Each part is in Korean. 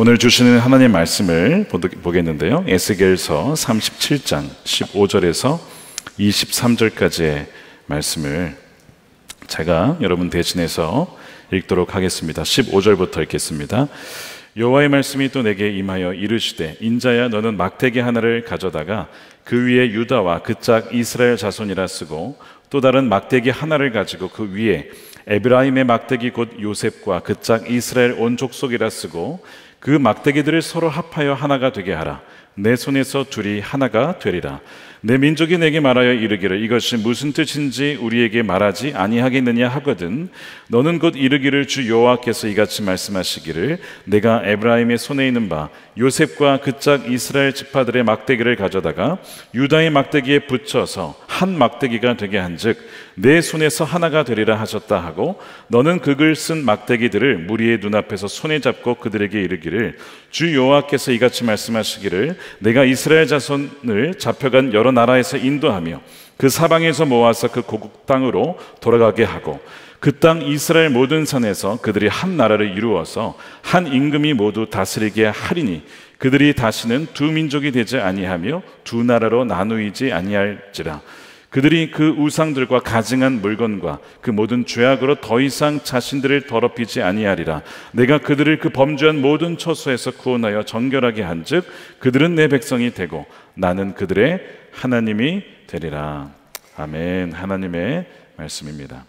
오늘 주시는 하나님 말씀을 보겠는데요. 에스겔서 37장 15절에서 23절까지의 말씀을 제가 여러분 대신해서 읽도록 하겠습니다. 15절부터 읽겠습니다. 여호와의 말씀이 또 내게 임하여 이르시되, 인자야, 너는 막대기 하나를 가져다가 그 위에 유다와 그 짝 이스라엘 자손이라 쓰고, 또 다른 막대기 하나를 가지고 그 위에 에브라임의 막대기 곧 요셉과 그 짝 이스라엘 온 족속이라 쓰고, 그 막대기들을 서로 합하여 하나가 되게 하라. 내 손에서 둘이 하나가 되리라. 내 민족이 내게 말하여 이르기를, 이것이 무슨 뜻인지 우리에게 말하지 아니하겠느냐 하거든, 너는 곧 이르기를, 주 여호와께서 이같이 말씀하시기를, 내가 에브라임의 손에 있는 바 요셉과 그 짝 이스라엘 지파들의 막대기를 가져다가 유다의 막대기에 붙여서 한 막대기가 되게 한즉 내 손에서 하나가 되리라 하셨다 하고, 너는 그 글 쓴 막대기들을 무리의 눈앞에서 손에 잡고 그들에게 이르기를, 주 여호와께서 이같이 말씀하시기를, 내가 이스라엘 자손을 잡혀간 여러 나라에서 인도하며 그 사방에서 모아서 그 고국 땅으로 돌아가게 하고, 그 땅 이스라엘 모든 산에서 그들이 한 나라를 이루어서 한 임금이 모두 다스리게 하리니, 그들이 다시는 두 민족이 되지 아니하며 두 나라로 나누이지 아니할지라. 그들이 그 우상들과 가증한 물건과 그 모든 죄악으로 더 이상 자신들을 더럽히지 아니하리라. 내가 그들을 그 범죄한 모든 처소에서 구원하여 정결하게 한즉 그들은 내 백성이 되고 나는 그들의 하나님이 되리라. 아멘. 하나님의 말씀입니다.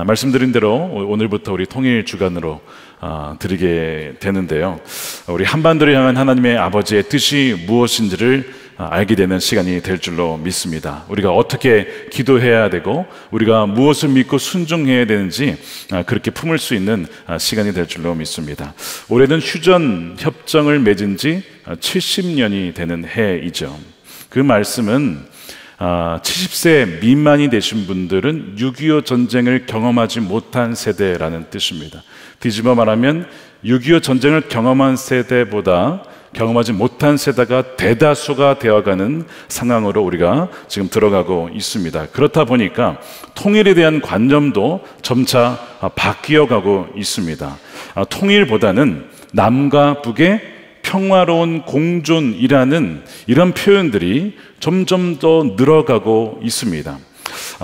말씀드린 대로 오늘부터 우리 통일 주간으로 드리게 되는데요, 우리 한반도를 향한 하나님의 아버지의 뜻이 무엇인지를 알게 되는 시간이 될 줄로 믿습니다. 우리가 어떻게 기도해야 되고 우리가 무엇을 믿고 순종해야 되는지 그렇게 품을 수 있는 시간이 될 줄로 믿습니다. 올해는 휴전 협정을 맺은 지 70년이 되는 해이죠. 그 말씀은 70세 미만이 되신 분들은 6.25 전쟁을 경험하지 못한 세대라는 뜻입니다. 뒤집어 말하면 6.25 전쟁을 경험한 세대보다 경험하지 못한 세대가 대다수가 되어가는 상황으로 우리가 지금 들어가고 있습니다. 그렇다 보니까 통일에 대한 관념도 점차 바뀌어가고 있습니다. 통일보다는 남과 북의 평화로운 공존이라는 이런 표현들이 점점 더 늘어가고 있습니다.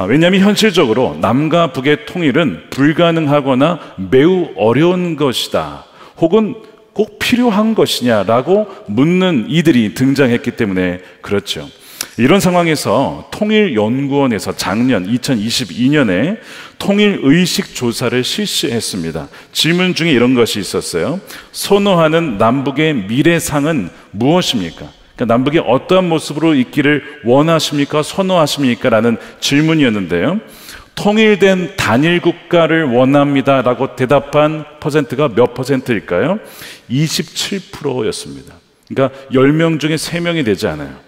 왜냐하면 현실적으로 남과 북의 통일은 불가능하거나 매우 어려운 것이다, 혹은 꼭 필요한 것이냐라고 묻는 이들이 등장했기 때문에 그렇죠. 이런 상황에서 통일연구원에서 작년 2022년에 통일의식 조사를 실시했습니다. 질문 중에 이런 것이 있었어요. 선호하는 남북의 미래상은 무엇입니까? 그러니까 남북이 어떠한 모습으로 있기를 원하십니까? 선호하십니까? 라는 질문이었는데요, 통일된 단일 국가를 원합니다 라고 대답한 퍼센트가 몇 퍼센트일까요? 27%였습니다. 그러니까 10명 중에 3명이 되지 않아요.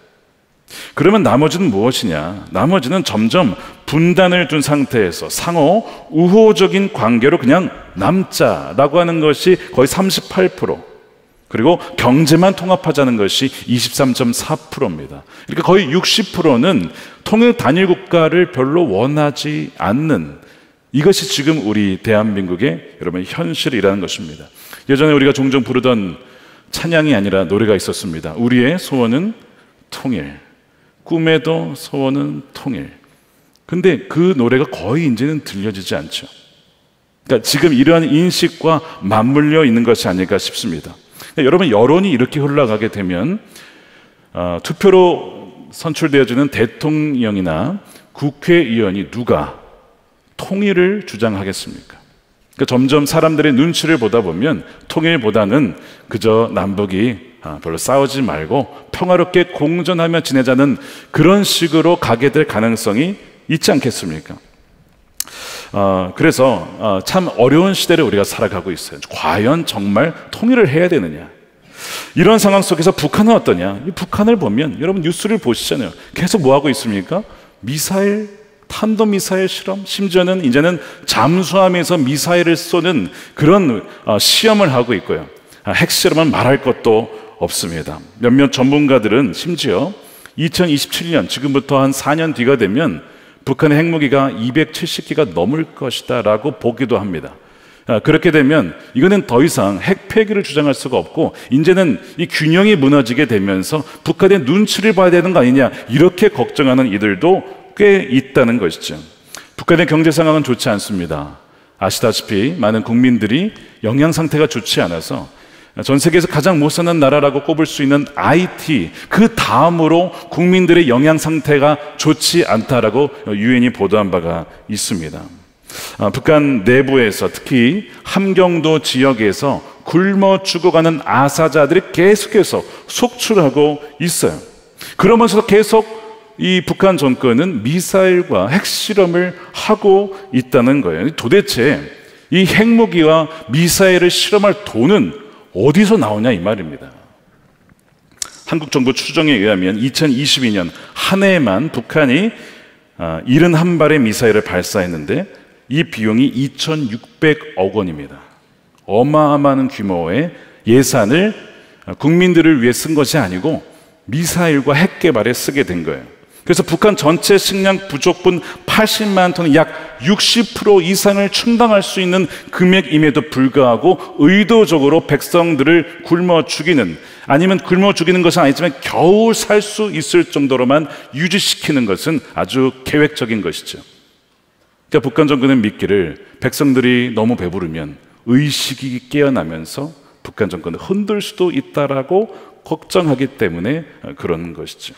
그러면 나머지는 무엇이냐? 나머지는 점점 분단을 둔 상태에서 상호 우호적인 관계로 그냥 남자라고 하는 것이 거의 38%, 그리고 경제만 통합하자는 것이 23.4%입니다. 그러니까 거의 60%는 통일 단일 국가를 별로 원하지 않는, 이것이 지금 우리 대한민국의 여러분 현실이라는 것입니다. 예전에 우리가 종종 부르던 찬양이 아니라 노래가 있었습니다. 우리의 소원은 통일, 꿈에도 소원은 통일. 근데 그 노래가 거의 이제는 들려지지 않죠. 그러니까 지금 이러한 인식과 맞물려 있는 것이 아닐까 싶습니다. 여러분, 여론이 이렇게 흘러가게 되면 투표로 선출되어지는 대통령이나 국회의원이 누가 통일을 주장하겠습니까? 그러니까 점점 사람들의 눈치를 보다 보면 통일보다는 그저 남북이 별로 싸우지 말고 평화롭게 공존하며 지내자는 그런 식으로 가게 될 가능성이 있지 않겠습니까? 그래서 참 어려운 시대를 우리가 살아가고 있어요. 과연 정말 통일을 해야 되느냐? 이런 상황 속에서 북한은 어떠냐? 이 북한을 보면 여러분 뉴스를 보시잖아요. 계속 뭐 하고 있습니까? 미사일, 탄도미사일 실험, 심지어는 이제는 잠수함에서 미사일을 쏘는 그런 시험을 하고 있고요. 핵실험은 말할 것도 없습니다. 몇몇 전문가들은 심지어 2027년, 지금부터 한 4년 뒤가 되면 북한의 핵무기가 270기가 넘을 것이다 라고 보기도 합니다. 그렇게 되면 이거는 더 이상 핵 폐기를 주장할 수가 없고 이제는 이 균형이 무너지게 되면서 북한의 눈치를 봐야 되는 거 아니냐, 이렇게 걱정하는 이들도 꽤 있다는 것이죠. 북한의 경제 상황은 좋지 않습니다. 아시다시피 많은 국민들이 영양 상태가 좋지 않아서 전 세계에서 가장 못 사는 나라라고 꼽을 수 있는 IT, 그 다음으로 국민들의 영양 상태가 좋지 않다라고 유엔이 보도한 바가 있습니다. 북한 내부에서 특히 함경도 지역에서 굶어 죽어가는 아사자들이 계속해서 속출하고 있어요. 그러면서 계속 이 북한 정권은 미사일과 핵실험을 하고 있다는 거예요. 도대체 이 핵무기와 미사일을 실험할 돈은 어디서 나오냐 이 말입니다. 한국 정부 추정에 의하면 2022년 한 해에만 북한이 71발의 미사일을 발사했는데 이 비용이 2,600억 원입니다. 어마어마한 규모의 예산을 국민들을 위해 쓴 것이 아니고 미사일과 핵 개발에 쓰게 된 거예요. 그래서 북한 전체 식량 부족분 80만 톤, 약 60% 이상을 충당할 수 있는 금액임에도 불구하고 의도적으로 백성들을 굶어 죽이는, 아니면 굶어 죽이는 것은 아니지만 겨우 살 수 있을 정도로만 유지시키는 것은 아주 계획적인 것이죠. 그러니까 북한 정권은 믿기를 백성들이 너무 배부르면 의식이 깨어나면서 북한 정권을 흔들 수도 있다라고 걱정하기 때문에 그런 것이죠.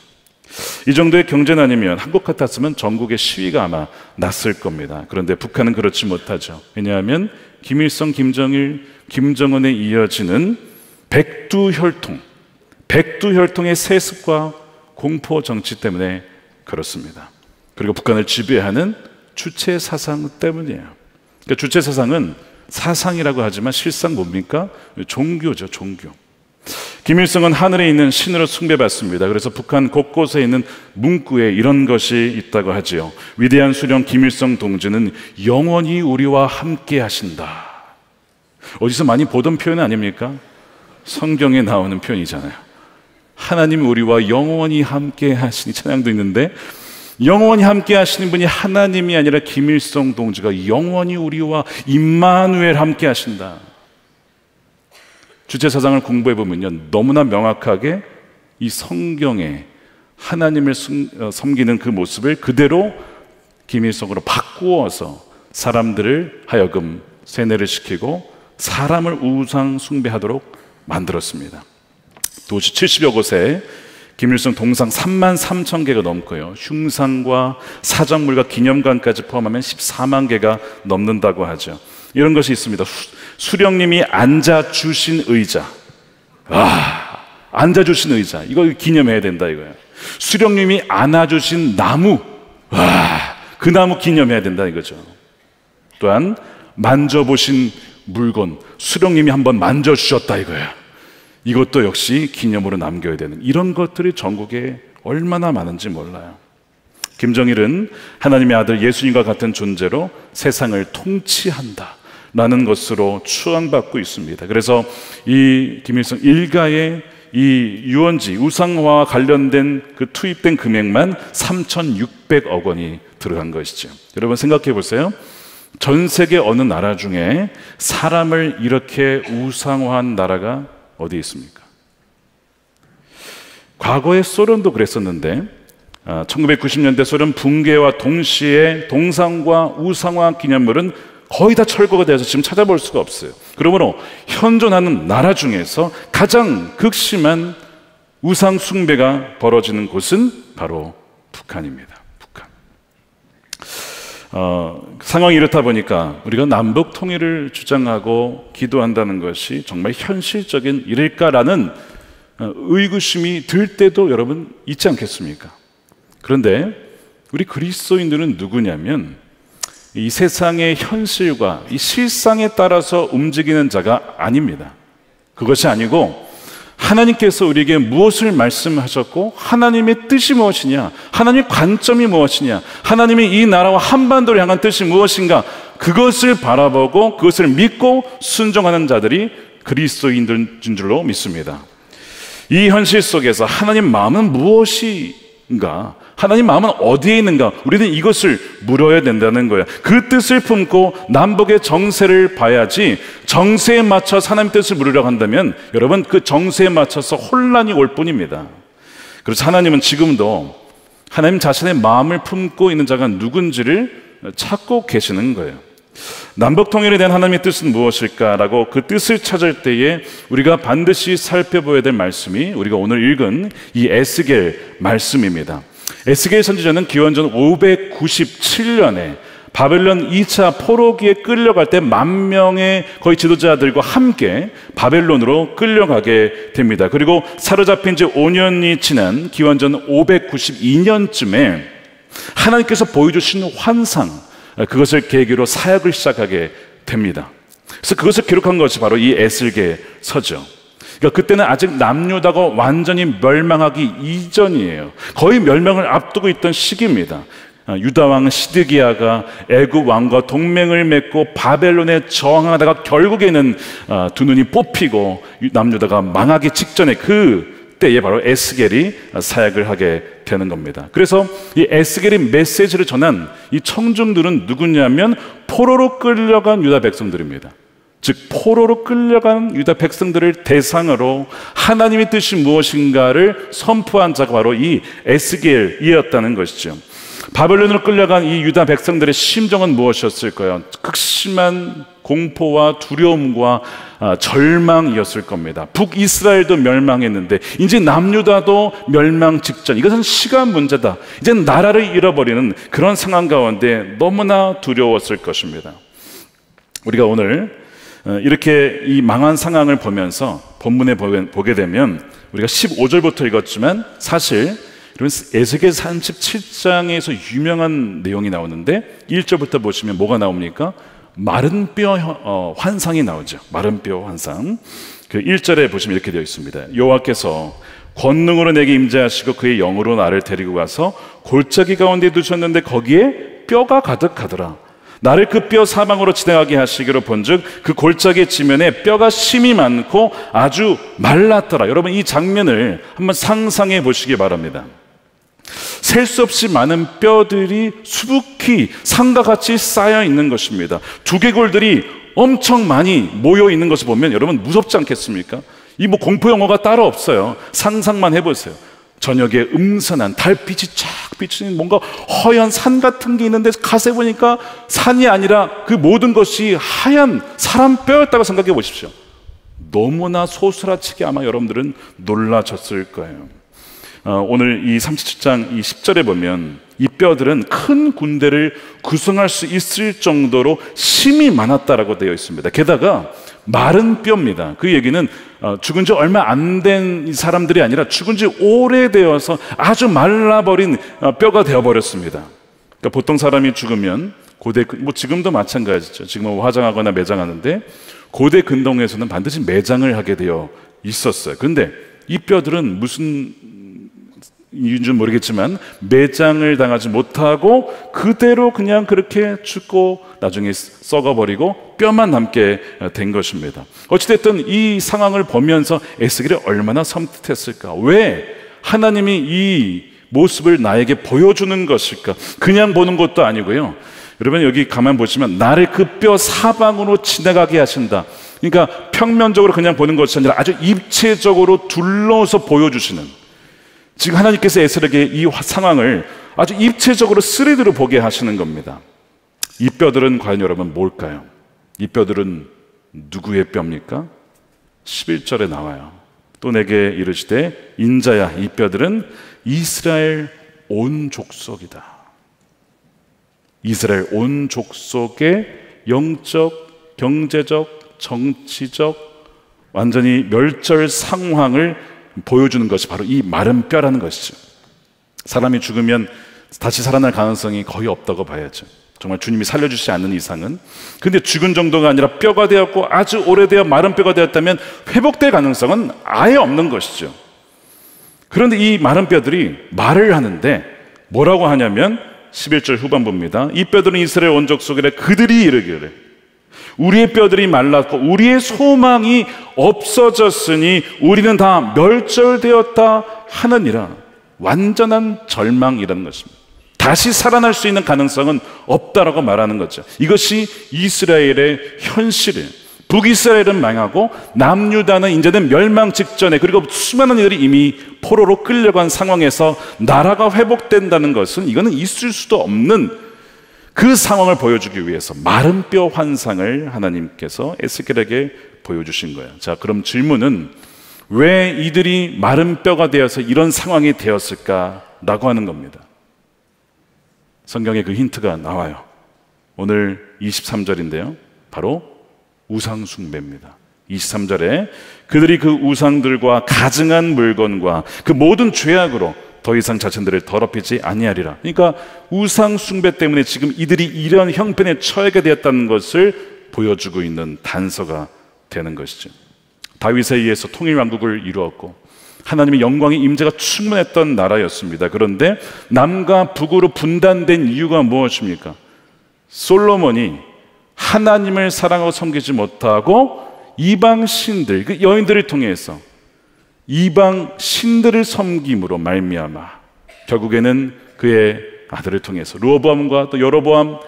이 정도의 경제는 아니면 한국 같았으면 전국의 시위가 아마 났을 겁니다. 그런데 북한은 그렇지 못하죠. 왜냐하면 김일성, 김정일, 김정은에 이어지는 백두혈통의 세습과 공포 정치 때문에 그렇습니다. 그리고 북한을 지배하는 주체 사상 때문이에요. 그러니까 주체 사상은 사상이라고 하지만 실상 뭡니까? 종교죠, 종교. 김일성은 하늘에 있는 신으로 숭배받습니다. 그래서 북한 곳곳에 있는 문구에 이런 것이 있다고 하지요. 위대한 수령 김일성 동지는 영원히 우리와 함께 하신다. 어디서 많이 보던 표현 아닙니까? 성경에 나오는 표현이잖아요. 하나님 우리와 영원히 함께 하시니, 찬양도 있는데 영원히 함께 하시는 분이 하나님이 아니라 김일성 동지가 영원히 우리와 임마누엘 함께 하신다. 주체사상을 공부해보면요, 너무나 명확하게 이 성경에 하나님을 섬기는 그 모습을 그대로 김일성으로 바꾸어서 사람들을 하여금 세뇌를 시키고 사람을 우상 숭배하도록 만들었습니다. 도시 70여 곳에 김일성 동상 33,000개가 넘고요, 흉상과 사적물과 기념관까지 포함하면 14만 개가 넘는다고 하죠. 이런 것이 있습니다. 수령님이 앉아주신 의자, 앉아주신 의자, 이거 기념해야 된다 이거예요. 수령님이 안아주신 나무, 그 나무 기념해야 된다 이거죠. 또한 만져보신 물건, 수령님이 한번 만져주셨다 이거예요. 이것도 역시 기념으로 남겨야 되는, 이런 것들이 전국에 얼마나 많은지 몰라요. 김정일은 하나님의 아들 예수님과 같은 존재로 세상을 통치한다 라는 것으로 추앙받고 있습니다. 그래서 이 김일성 일가의 이 유원지, 우상화와 관련된 그 투입된 금액만 3,600억 원이 들어간 것이죠. 여러분 생각해 보세요. 전 세계 어느 나라 중에 사람을 이렇게 우상화한 나라가 어디 있습니까? 과거에 소련도 그랬었는데 1990년대 소련 붕괴와 동시에 동상과 우상화 기념물은 거의 다 철거가 돼서 지금 찾아볼 수가 없어요. 그러므로 현존하는 나라 중에서 가장 극심한 우상 숭배가 벌어지는 곳은 바로 북한입니다. 북한. 상황이 이렇다 보니까 우리가 남북 통일을 주장하고 기도한다는 것이 정말 현실적인 일일까라는 의구심이 들 때도 여러분 있지 않겠습니까? 그런데 우리 그리스도인들은 누구냐면 이 세상의 현실과 이 실상에 따라서 움직이는 자가 아닙니다. 그것이 아니고 하나님께서 우리에게 무엇을 말씀하셨고 하나님의 뜻이 무엇이냐, 하나님의 관점이 무엇이냐, 하나님의 이 나라와 한반도를 향한 뜻이 무엇인가, 그것을 바라보고 그것을 믿고 순종하는 자들이 그리스도인들인 줄로 믿습니다. 이 현실 속에서 하나님 마음은 무엇인가, 하나님 마음은 어디에 있는가? 우리는 이것을 물어야 된다는 거예요. 그 뜻을 품고 남북의 정세를 봐야지, 정세에 맞춰 하나님 뜻을 물으려고 한다면 여러분, 그 정세에 맞춰서 혼란이 올 뿐입니다. 그래서 하나님은 지금도 하나님 자신의 마음을 품고 있는 자가 누군지를 찾고 계시는 거예요. 남북 통일에 대한 하나님의 뜻은 무엇일까라고 그 뜻을 찾을 때에 우리가 반드시 살펴보아야 될 말씀이 우리가 오늘 읽은 이 에스겔 말씀입니다. 에스겔 선지자는 기원전 597년에 바벨론 2차 포로기에 끌려갈 때 10,000명의 거의 지도자들과 함께 바벨론으로 끌려가게 됩니다. 그리고 사로잡힌 지 5년이 지난 기원전 592년쯤에 하나님께서 보여주신 환상, 그것을 계기로 사역을 시작하게 됩니다. 그래서 그것을 기록한 것이 바로 이 에스겔서죠. 그러니까 그때는 아직 남유다가 완전히 멸망하기 이전이에요. 거의 멸망을 앞두고 있던 시기입니다. 유다 왕 시드기야가 애굽 왕과 동맹을 맺고 바벨론에 저항하다가 결국에는 두 눈이 뽑히고 남유다가 망하기 직전에 그 때에 바로 에스겔이 사역을 하게 되는 겁니다. 그래서 이 에스겔이 메시지를 전한 이 청중들은 누구냐면 포로로 끌려간 유다 백성들입니다. 즉 포로로 끌려간 유다 백성들을 대상으로 하나님의 뜻이 무엇인가를 선포한 자가 바로 이 에스겔이었다는 것이죠. 바벨론으로 끌려간 이 유다 백성들의 심정은 무엇이었을까요? 극심한 공포와 두려움과 절망이었을 겁니다. 북이스라엘도 멸망했는데 이제 남유다도 멸망 직전, 이것은 시간 문제다. 이제 나라를 잃어버리는 그런 상황 가운데 너무나 두려웠을 것입니다. 우리가 오늘 이렇게 이 망한 상황을 보면서 본문에 보게 되면 우리가 15절부터 읽었지만 사실 에스겔 37장에서 유명한 내용이 나오는데 1절부터 보시면 뭐가 나옵니까? 마른 뼈 환상이 나오죠. 마른 뼈 환상. 그 1절에 보시면 이렇게 되어 있습니다. 여호와께서 권능으로 내게 임재하시고 그의 영으로 나를 데리고 가서 골짜기 가운데 두셨는데 거기에 뼈가 가득하더라. 나를 그 뼈 사방으로 지나가게 하시기로 본즉 그 골짜기 지면에 뼈가 심이 많고 아주 말랐더라. 여러분 이 장면을 한번 상상해 보시기 바랍니다. 셀 수 없이 많은 뼈들이 수북히 산과 같이 쌓여 있는 것입니다. 두개골들이 엄청 많이 모여 있는 것을 보면 여러분 무섭지 않겠습니까? 이 뭐 공포 영화가 따로 없어요. 상상만 해보세요. 저녁에 음산한 달빛이 쫙 비추는 뭔가 허연 산 같은 게 있는데 가서 보니까 산이 아니라 그 모든 것이 하얀 사람 뼈였다고 생각해 보십시오. 너무나 소스라치게 아마 여러분들은 놀라셨을 거예요. 오늘 이 37장 이 10절에 보면 이 뼈들은 큰 군대를 구성할 수 있을 정도로 심이 많았다라고 되어 있습니다. 게다가 마른 뼈입니다. 그 얘기는 죽은 지 얼마 안 된 사람들이 아니라 죽은 지 오래되어서 아주 말라버린 뼈가 되어버렸습니다. 그러니까 보통 사람이 죽으면 고대, 뭐 지금도 마찬가지죠. 지금은 화장하거나 매장하는데 고대 근동에서는 반드시 매장을 하게 되어 있었어요. 그런데 이 뼈들은 무슨 이유인지는 모르겠지만 매장을 당하지 못하고 그대로 그냥 그렇게 죽고 나중에 썩어버리고 뼈만 남게 된 것입니다. 어찌됐든 이 상황을 보면서 에스겔이 얼마나 섬뜩했을까? 왜 하나님이 이 모습을 나에게 보여주는 것일까? 그냥 보는 것도 아니고요. 여러분 여기 가만 보시면 나를 그 뼈 사방으로 지나가게 하신다. 그러니까 평면적으로 그냥 보는 것이 아니라 아주 입체적으로 둘러서 보여주시는, 지금 하나님께서 에스겔에게 이 상황을 아주 입체적으로 3D로 보게 하시는 겁니다. 이 뼈들은 과연 여러분 뭘까요? 이 뼈들은 누구의 뼈입니까? 11절에 나와요. 또 내게 이르시되 인자야 이 뼈들은 이스라엘 온 족속이다. 이스라엘 온 족속의 영적, 경제적, 정치적 완전히 멸절 상황을 보여주는 것이 바로 이 마른 뼈라는 것이죠. 사람이 죽으면 다시 살아날 가능성이 거의 없다고 봐야죠. 정말 주님이 살려주시지 않는 이상은. 근데 죽은 정도가 아니라 뼈가 되었고 아주 오래되어 마른 뼈가 되었다면 회복될 가능성은 아예 없는 것이죠. 그런데 이 마른 뼈들이 말을 하는데 뭐라고 하냐면 11절 후반부입니다. 이 뼈들은 이스라엘 온 족속이라 그들이 이르기를 우리의 뼈들이 말랐고 우리의 소망이 없어졌으니 우리는 다 멸절되었다 하느니라. 완전한 절망이라는 것입니다. 다시 살아날 수 있는 가능성은 없다라고 말하는 거죠. 이것이 이스라엘의 현실이에요. 북이스라엘은 망하고 남유다는 이제는 멸망 직전에, 그리고 수많은 이들이 이미 포로로 끌려간 상황에서 나라가 회복된다는 것은 이거는 있을 수도 없는 그 상황을 보여주기 위해서 마른 뼈 환상을 하나님께서 에스겔에게 보여주신 거예요. 자, 그럼 질문은 왜 이들이 마른 뼈가 되어서 이런 상황이 되었을까라고 하는 겁니다. 성경에 그 힌트가 나와요. 오늘 23절인데요. 바로 우상 숭배입니다. 23절에 그들이 그 우상들과 가증한 물건과 그 모든 죄악으로 더 이상 자신들을 더럽히지 아니하리라. 그러니까 우상 숭배 때문에 지금 이들이 이런 형편에 처하게 되었다는 것을 보여주고 있는 단서가 되는 것이죠. 다윗에 의해서 통일 왕국을 이루었고 하나님의 영광의 임재가 충만했던 나라였습니다. 그런데 남과 북으로 분단된 이유가 무엇입니까? 솔로몬이 하나님을 사랑하고 섬기지 못하고 이방 신들, 그 여인들을 통해서 이방 신들을 섬김으로 말미암아 결국에는 그의 아들을 통해서 르호보암과 또 여로보암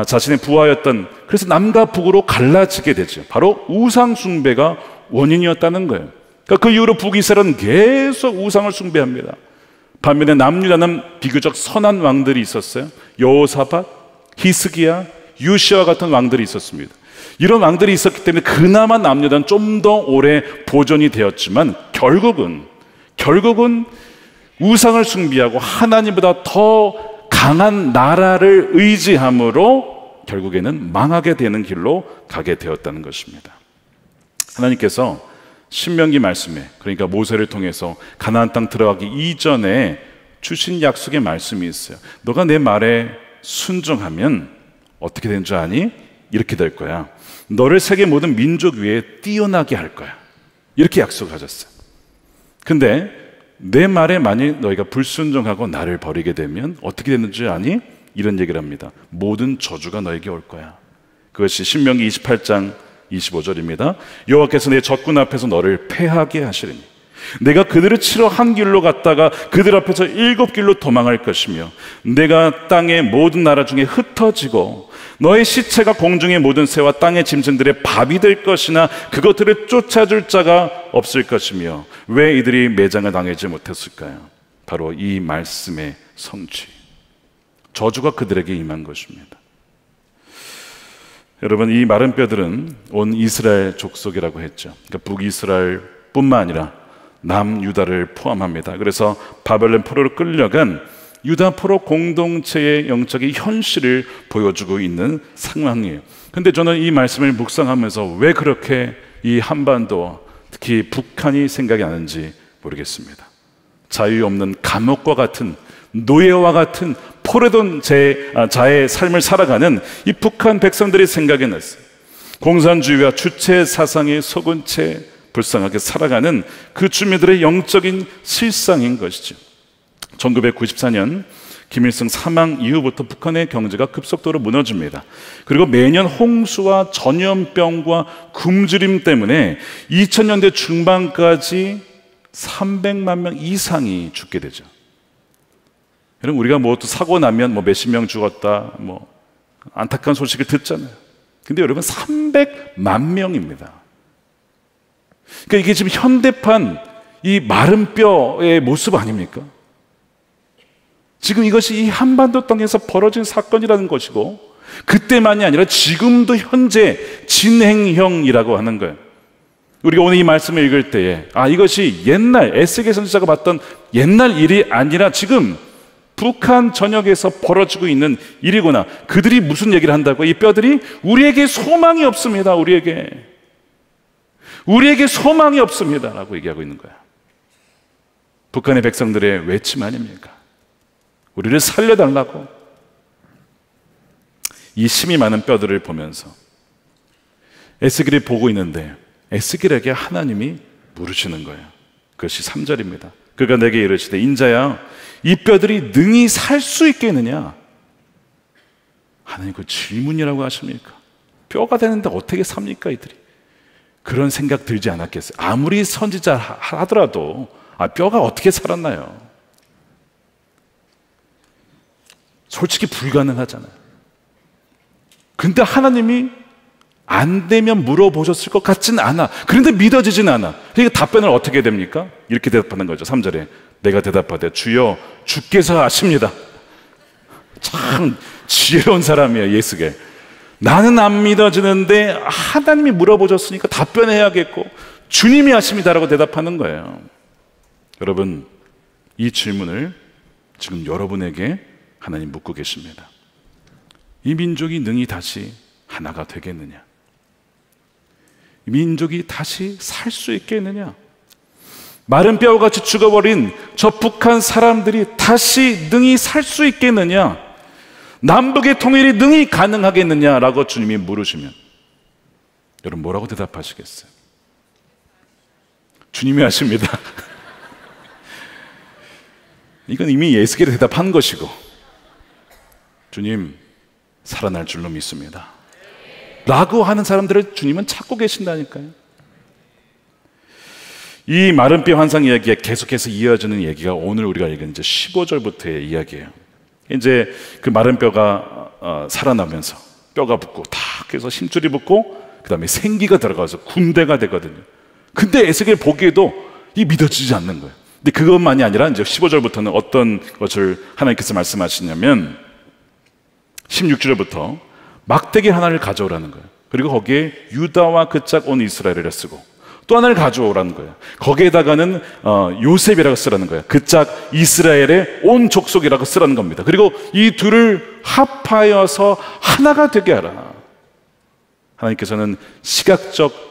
자신의 부하였던, 그래서 남과 북으로 갈라지게 되죠. 바로 우상 숭배가 원인이었다는 거예요. 그러니까 그 이후로 북이스라엘은 계속 우상을 숭배합니다. 반면에 남유다는 비교적 선한 왕들이 있었어요. 여호사밧, 히스기야, 유시와 같은 왕들이 있었습니다. 이런 왕들이 있었기 때문에 그나마 남유다는 좀 더 오래 보존이 되었지만 결국은 우상을 숭배하고 하나님보다 더 강한 나라를 의지함으로 결국에는 망하게 되는 길로 가게 되었다는 것입니다. 하나님께서 신명기 말씀에, 그러니까 모세를 통해서 가나안 땅 들어가기 이전에 주신 약속의 말씀이 있어요. 너가 내 말에 순종하면 어떻게 되는 줄 아니? 이렇게 될 거야. 너를 세계 모든 민족 위에 뛰어나게 할 거야. 이렇게 약속하셨어요. 근데 내 말에 만약 너희가 불순종하고 나를 버리게 되면 어떻게 되는 줄 아니? 이런 얘기를 합니다. 모든 저주가 너에게 올 거야. 그것이 신명기 28장 25절입니다. 여호와께서 내 적군 앞에서 너를 패하게 하시리니 내가 그들을 치러 한 길로 갔다가 그들 앞에서 7길로 도망할 것이며 내가 땅의 모든 나라 중에 흩어지고 너의 시체가 공중의 모든 새와 땅의 짐승들의 밥이 될 것이나 그것들을 쫓아줄 자가 없을 것이며 왜 이들이 매장을 당하지 못했을까요? 바로 이 말씀의 성취, 저주가 그들에게 임한 것입니다. 여러분, 이 마른 뼈들은 온 이스라엘 족속이라고 했죠. 그러니까 북이스라엘 뿐만 아니라 남유다를 포함합니다. 그래서 바벨론 포로로 끌려간 유다 포로 공동체의 영적인 현실을 보여주고 있는 상황이에요. 근데 저는 이 말씀을 묵상하면서 왜 그렇게 이 한반도, 특히 북한이 생각이 나는지 모르겠습니다. 자유 없는 감옥과 같은, 노예와 같은 포로된 자의 삶을 살아가는 이 북한 백성들이 생각이 났어요. 공산주의와 주체 사상에 속은 채 불쌍하게 살아가는 그 주민들의 영적인 실상인 것이죠. 1994년 김일성 사망 이후부터 북한의 경제가 급속도로 무너집니다. 그리고 매년 홍수와 전염병과 굶주림 때문에 2000년대 중반까지 300만 명 이상이 죽게 되죠. 여러분, 우리가 뭐 또 사고 나면 뭐 몇십 명 죽었다, 뭐 안타까운 소식을 듣잖아요. 근데 여러분, 300만 명입니다. 그러니까 이게 지금 현대판 이 마른 뼈의 모습 아닙니까? 지금 이것이 이 한반도 땅에서 벌어진 사건이라는 것이고, 그때만이 아니라 지금도 현재 진행형이라고 하는 거예요. 우리가 오늘 이 말씀을 읽을 때에 이것이 옛날 에스겔 선지자가 봤던 옛날 일이 아니라 지금 북한 전역에서 벌어지고 있는 일이구나. 그들이 무슨 얘기를 한다고? 이 뼈들이 우리에게 소망이 없습니다. 우리에게 소망이 없습니다 라고 얘기하고 있는 거야. 북한의 백성들의 외침 아닙니까? 우리를 살려달라고. 이 힘이 많은 뼈들을 보면서 에스겔이 보고 있는데 에스겔에게 하나님이 물으시는 거예요. 그것이 3절입니다. 그가 내게 이르시되 인자야, 이 뼈들이 능히 살 수 있겠느냐? 하나님, 그 질문이라고 하십니까? 뼈가 되는데 어떻게 삽니까 이들이? 그런 생각 들지 않았겠어요? 아무리 선지자 하더라도 뼈가 어떻게 살았나요? 솔직히 불가능하잖아요. 근데 하나님이 안 되면 물어보셨을 것 같진 않아. 그런데 믿어지진 않아. 그러니까 답변을 어떻게 됩니까? 이렇게 대답하는 거죠. 3절에 내가 대답하되 주여 주께서 아십니다. 참 지혜로운 사람이에요, 예수게. 나는 안 믿어지는데 하나님이 물어보셨으니까 답변해야겠고 주님이 아십니다라고 대답하는 거예요. 여러분, 이 질문을 지금 여러분에게 하나님 묻고 계십니다. 이 민족이 능히 다시 하나가 되겠느냐? 이 민족이 다시 살 수 있겠느냐? 마른 뼈와 같이 죽어버린 저 북한 사람들이 다시 능히 살 수 있겠느냐? 남북의 통일이 능히 가능하겠느냐라고 주님이 물으시면 여러분 뭐라고 대답하시겠어요? 주님이 아십니다. 이건 이미 예수께서 대답한 것이고, 주님 살아날 줄로 믿습니다 라고 하는 사람들을 주님은 찾고 계신다니까요. 이 마른 뼈 환상 이야기가 계속해서 이어지는 얘기가 오늘 우리가 읽은 이제 15절부터의 이야기예요. 이제 그 마른 뼈가 살아나면서 뼈가 붙고 탁 해서 힘줄이 붙고 그 다음에 생기가 들어가서 군대가 되거든요. 근데 에스겔 보기에도 이 믿어지지 않는 거예요. 근데 그것만이 아니라 이제 15절부터는 어떤 것을 하나님께서 말씀하시냐면 16절부터 막대기 하나를 가져오라는 거예요. 그리고 거기에 유다와 그 짝 온 이스라엘을 쓰고 또 하나를 가져오라는 거예요. 거기에다가는 요셉이라고 쓰라는 거예요. 그 짝 이스라엘의 온 족속이라고 쓰라는 겁니다. 그리고 이 둘을 합하여서 하나가 되게 하라. 하나님께서는 시각적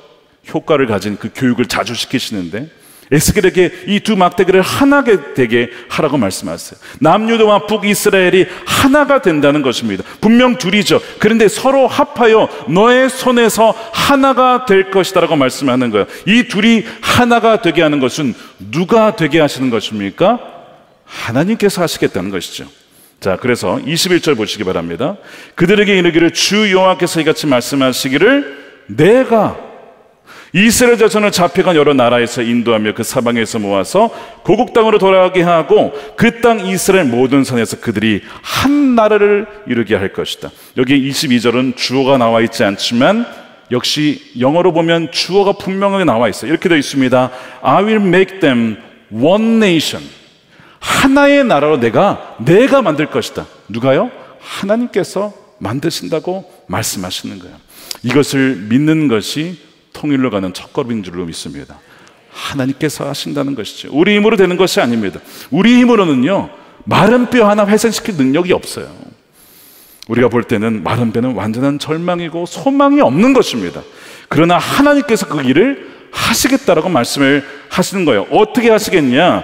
효과를 가진 그 교육을 자주 시키시는데 에스겔에게 이 두 막대기를 하나가 되게 하라고 말씀하세요. 남유다와 북이스라엘이 하나가 된다는 것입니다. 분명 둘이죠. 그런데 서로 합하여 너의 손에서 하나가 될 것이다 라고 말씀하는 거예요. 이 둘이 하나가 되게 하는 것은 누가 되게 하시는 것입니까? 하나님께서 하시겠다는 것이죠. 자, 그래서 21절 보시기 바랍니다. 그들에게 이르기를 주 여호와께서 이같이 말씀하시기를 내가 이스라엘 자손을 잡혀간 여러 나라에서 인도하며 그 사방에서 모아서 고국 땅으로 돌아가게 하고 그 땅 이스라엘 모든 산에서 그들이 한 나라를 이루게 할 것이다. 여기 22절은 주어가 나와 있지 않지만 역시 영어로 보면 주어가 분명하게 나와 있어요. 이렇게 되어 있습니다. I will make them one nation. 하나의 나라로 내가 만들 것이다. 누가요? 하나님께서 만드신다고 말씀하시는 거예요. 이것을 믿는 것이 통일로 가는 첫걸음인 줄로 믿습니다. 하나님께서 하신다는 것이죠. 우리 힘으로 되는 것이 아닙니다. 우리 힘으로는요 마른 뼈 하나 회생시킬 능력이 없어요. 우리가 볼 때는 마른 뼈는 완전한 절망이고 소망이 없는 것입니다. 그러나 하나님께서 그 일을 하시겠다라고 말씀을 하시는 거예요. 어떻게 하시겠냐?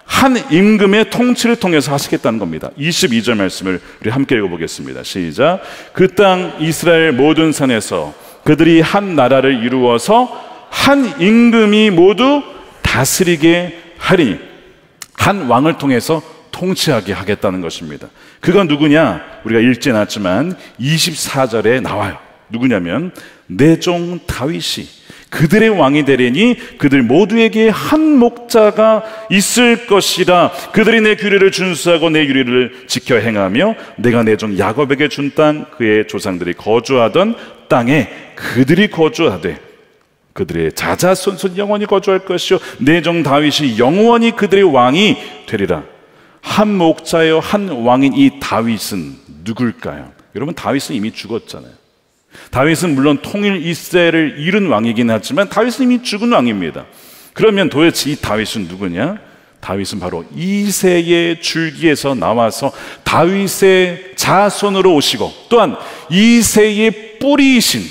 한 임금의 통치를 통해서 하시겠다는 겁니다. 22절 말씀을 우리 함께 읽어보겠습니다. 시작. 그 땅 이스라엘 모든 산에서 그들이 한 나라를 이루어서 한 임금이 모두 다스리게 하리니, 한 왕을 통해서 통치하게 하겠다는 것입니다. 그건 누구냐? 우리가 읽지 않았지만 24절에 나와요. 누구냐면 내 종 다윗이 그들의 왕이 되리니 그들 모두에게 한 목자가 있을 것이라. 그들이 내 규례를 준수하고 내 유례를 지켜 행하며 내가 내 종 야곱에게 준 땅, 그의 조상들이 거주하던 땅에 그들이 거주하되 그들의 자자손손 영원히 거주할 것이요 내 종 다윗이 영원히 그들의 왕이 되리라. 한 목자요 한 왕인 이 다윗은 누굴까요? 여러분, 다윗은 이미 죽었잖아요. 다윗은 물론 통일 이스라엘을 이룬 왕이긴 하지만 다윗은 이미 죽은 왕입니다. 그러면 도대체 이 다윗은 누구냐? 다윗은 바로 이새의 줄기에서 나와서 다윗의 자손으로 오시고 또한 이새의 뿌리이신,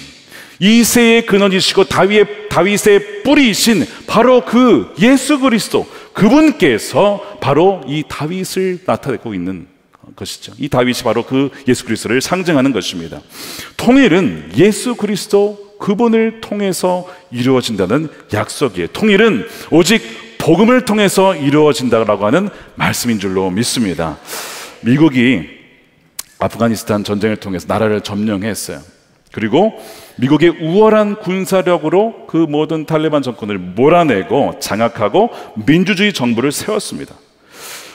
이새의 근원이시고 다윗의 뿌리이신 바로 그 예수 그리스도, 그분께서 바로 이 다윗을 나타내고 있는 것이죠. 이 다윗이 바로 그 예수 그리스도를 상징하는 것입니다. 통일은 예수 그리스도 그분을 통해서 이루어진다는 약속이에요. 통일은 오직 복음을 통해서 이루어진다라고 하는 말씀인 줄로 믿습니다. 미국이 아프가니스탄 전쟁을 통해서 나라를 점령했어요. 그리고 미국의 우월한 군사력으로 그 모든 탈레반 정권을 몰아내고 장악하고 민주주의 정부를 세웠습니다.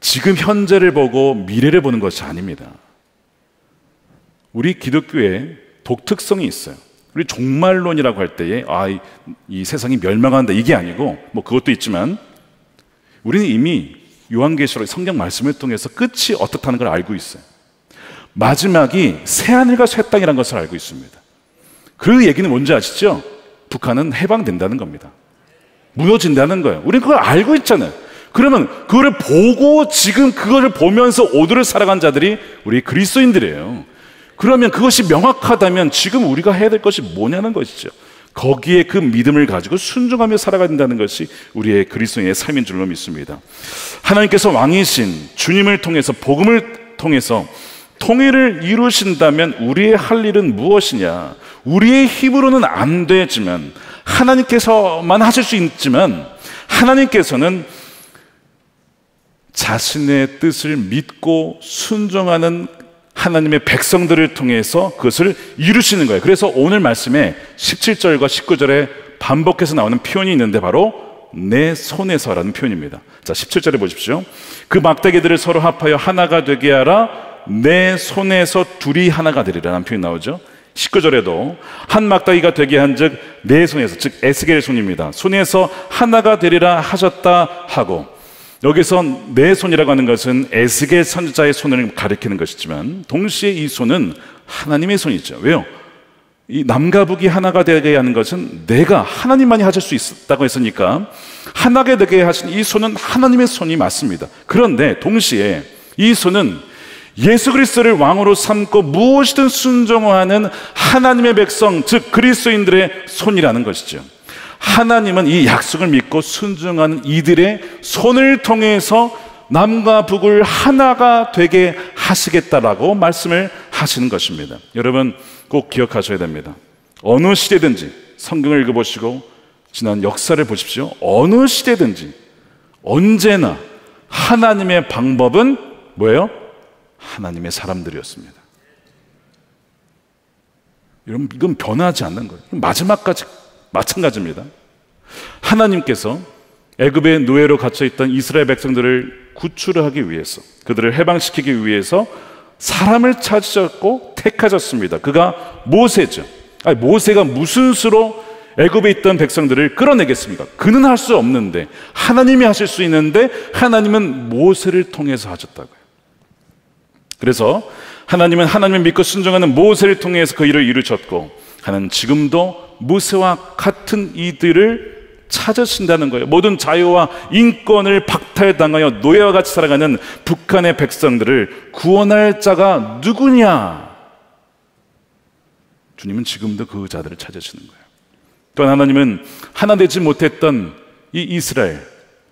지금 현재를 보고 미래를 보는 것이 아닙니다. 우리 기독교에 독특성이 있어요. 우리 종말론이라고 할 때에 이 세상이 멸망한다 이게 아니고 뭐 그것도 있지만 우리는 이미 요한계시록 성경 말씀을 통해서 끝이 어떻다는 걸 알고 있어요. 마지막이 새하늘과 새 땅이라는 것을 알고 있습니다. 그 얘기는 뭔지 아시죠? 북한은 해방된다는 겁니다. 무너진다는 거예요. 우리는 그걸 알고 있잖아요. 그러면 그거를 보고 지금 그거를 보면서 오늘을 살아간 자들이 우리 그리스도인들이에요. 그러면 그것이 명확하다면 지금 우리가 해야 될 것이 뭐냐는 것이죠. 거기에 그 믿음을 가지고 순종하며 살아가야 된다는 것이 우리의 그리스도인의 삶인 줄로 믿습니다. 하나님께서 왕이신 주님을 통해서 복음을 통해서 통일을 이루신다면 우리의 할 일은 무엇이냐? 우리의 힘으로는 안 되지만 하나님께서만 하실 수 있지만 하나님께서는 자신의 뜻을 믿고 순종하는 하나님의 백성들을 통해서 그것을 이루시는 거예요. 그래서 오늘 말씀에 17절과 19절에 반복해서 나오는 표현이 있는데 바로 내 손에서라는 표현입니다. 자, 17절에 보십시오. 그 막대기들을 서로 합하여 하나가 되게 하라. 내 손에서 둘이 하나가 되리라는 표현이 나오죠. 19절에도 한 막대기가 되게 한즉 내 손에서, 즉 에스겔의 손입니다. 손에서 하나가 되리라 하셨다 하고, 여기서 내 손이라고 하는 것은 에스겔 선지자의 손을 가리키는 것이지만 동시에 이 손은 하나님의 손이죠. 왜요? 이 남과 북이 하나가 되게 하는 것은 내가 하나님만이 하실 수 있다고 했으니까 하나가 되게 하신 이 손은 하나님의 손이 맞습니다. 그런데 동시에 이 손은 예수 그리스도를 왕으로 삼고 무엇이든 순종하는 하나님의 백성, 즉 그리스도인들의 손이라는 것이죠. 하나님은 이 약속을 믿고 순종하는 이들의 손을 통해서 남과 북을 하나가 되게 하시겠다라고 말씀을 하시는 것입니다. 여러분 꼭 기억하셔야 됩니다. 어느 시대든지 성경을 읽어보시고 지난 역사를 보십시오. 어느 시대든지 언제나 하나님의 방법은 뭐예요? 하나님의 사람들이었습니다. 여러분 이건 변하지 않는 거예요. 마지막까지 마찬가지입니다. 하나님께서 애굽의 노예로 갇혀있던 이스라엘 백성들을 구출하기 위해서, 그들을 해방시키기 위해서 사람을 찾으셨고 택하셨습니다. 그가 모세죠. 모세가 무슨 수로 애굽에 있던 백성들을 끌어내겠습니까? 그는 할 수 없는데 하나님이 하실 수 있는데 하나님은 모세를 통해서 하셨다고요. 그래서 하나님은 하나님을 믿고 순종하는 모세를 통해서 그 일을 이루셨고, 하나님은 지금도 모세와 같은 이들을 찾으신다는 거예요. 모든 자유와 인권을 박탈당하여 노예와 같이 살아가는 북한의 백성들을 구원할 자가 누구냐? 주님은 지금도 그 자들을 찾으시는 거예요. 또한 하나님은 하나 되지 못했던 이 이스라엘,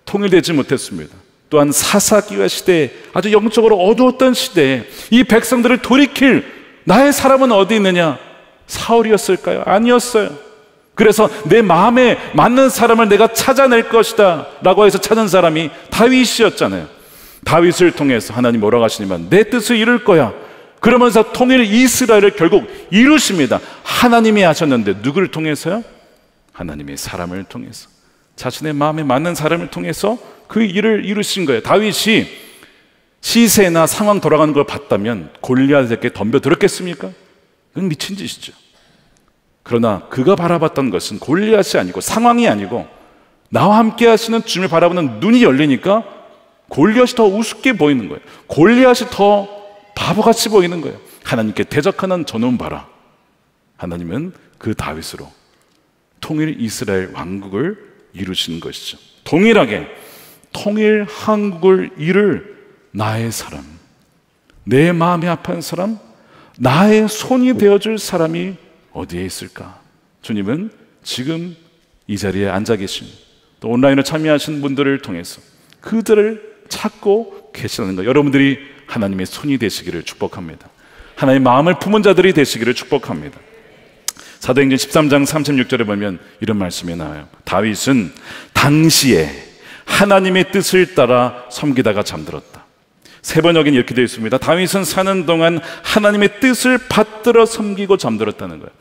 통일되지 못했습니다. 또한 사사기와 시대에, 아주 영적으로 어두웠던 시대에 이 백성들을 돌이킬 나의 사람은 어디 있느냐? 사울이었을까요? 아니었어요. 그래서 내 마음에 맞는 사람을 내가 찾아낼 것이다 라고 해서 찾은 사람이 다윗이었잖아요. 다윗을 통해서 하나님 뭐라고 하시냐면 내 뜻을 이룰 거야. 그러면서 통일 이스라엘을 결국 이루십니다. 하나님이 하셨는데 누구를 통해서요? 하나님의 사람을 통해서, 자신의 마음에 맞는 사람을 통해서 그 일을 이루신 거예요. 다윗이 시세나 상황 돌아가는 걸 봤다면 골리앗에게 덤벼들었겠습니까? 그건 미친 짓이죠. 그러나 그가 바라봤던 것은 골리앗이 아니고 상황이 아니고 나와 함께 하시는 주님을 바라보는 눈이 열리니까 골리앗이 더 우습게 보이는 거예요. 골리앗이 더 바보같이 보이는 거예요. 하나님께 대적하는 저놈 봐라. 하나님은 그 다윗으로 통일 이스라엘 왕국을 이루시는 것이죠. 동일하게 통일 한국을 이룰 나의 사람, 내 마음에 합한 사람, 나의 손이 되어줄 사람이 어디에 있을까? 주님은 지금 이 자리에 앉아 계신, 또 온라인으로 참여하신 분들을 통해서 그들을 찾고 계시는 것, 여러분들이 하나님의 손이 되시기를 축복합니다. 하나님의 마음을 품은 자들이 되시기를 축복합니다. 사도행전 13장 36절에 보면 이런 말씀이 나와요. 다윗은 당시에 하나님의 뜻을 따라 섬기다가 잠들었다. 세 번역엔 이렇게 되어 있습니다. 다윗은 사는 동안 하나님의 뜻을 받들어 섬기고 잠들었다는 거예요.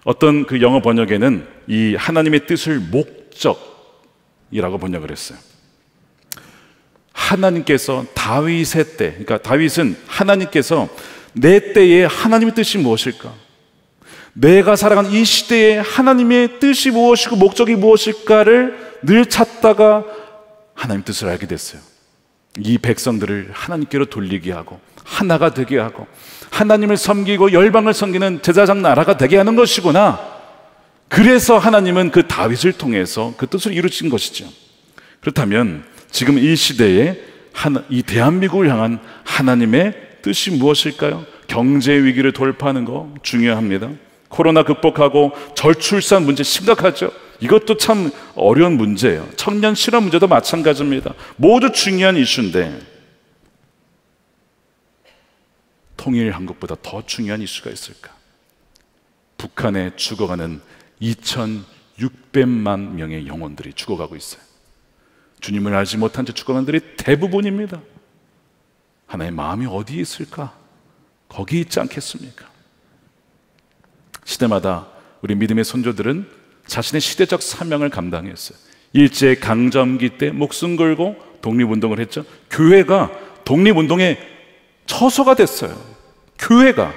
어떤 그 영어 번역에는 이 하나님의 뜻을 목적이라고 번역을 했어요. 하나님께서 다윗의 때, 그러니까 다윗은 하나님께서 내 때에 하나님의 뜻이 무엇일까? 내가 살아가는 이 시대에 하나님의 뜻이 무엇이고 목적이 무엇일까를 늘 찾다가 하나님 뜻을 알게 됐어요. 이 백성들을 하나님께로 돌리게 하고 하나가 되게 하고 하나님을 섬기고 열방을 섬기는 제사장 나라가 되게 하는 것이구나. 그래서 하나님은 그 다윗을 통해서 그 뜻을 이루신 것이죠. 그렇다면 지금 이 시대에 이 대한민국을 향한 하나님의 뜻이 무엇일까요? 경제 위기를 돌파하는 거 중요합니다. 코로나 극복하고 저출산 문제 심각하죠. 이것도 참 어려운 문제예요. 청년 실업 문제도 마찬가지입니다. 모두 중요한 이슈인데 통일 한국보다 더 중요한 이슈가 있을까? 북한에 죽어가는 2,600만 명의 영혼들이 죽어가고 있어요. 주님을 알지 못한 채 죽어가는 들이 대부분입니다. 하나의 마음이 어디에 있을까? 거기 있지 않겠습니까? 시대마다 우리 믿음의 선조들은 자신의 시대적 사명을 감당했어요. 일제강점기 때 목숨 걸고 독립운동을 했죠. 교회가 독립운동의 처소가 됐어요. 교회가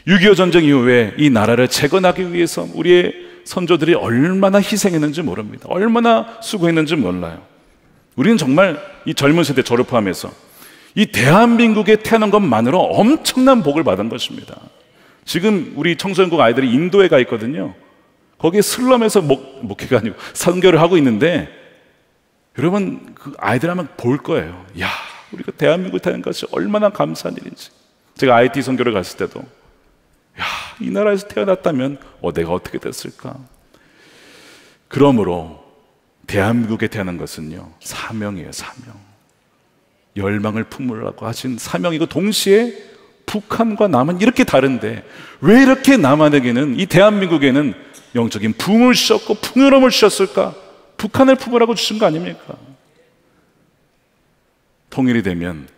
6.25 전쟁 이후에 이 나라를 재건하기 위해서 우리의 선조들이 얼마나 희생했는지 모릅니다. 얼마나 수고했는지 몰라요. 우리는 정말 이 젊은 세대 저를 포함해서 이 대한민국에 태어난 것만으로 엄청난 복을 받은 것입니다. 지금 우리 청소년국 아이들이 인도에 가 있거든요. 거기에 슬럼에서 목회가 아니고 선교를 하고 있는데 여러분 그 아이들 하면 볼 거예요. 야, 우리가 대한민국에 태어난 것이 얼마나 감사한 일인지. 제가 IT 선교를 갔을 때도 야, 이 나라에서 태어났다면 내가 어떻게 됐을까? 그러므로 대한민국에 태어난 것은요 사명이에요. 사명. 열망을 품으라고 하신 사명이고 동시에 북한과 남은 이렇게 다른데 왜 이렇게 남한에게는 이 대한민국에는 영적인 부흥을 주셨고 풍요로움을 주셨을까? 북한을 품으라고 주신 거 아닙니까? 통일이 되면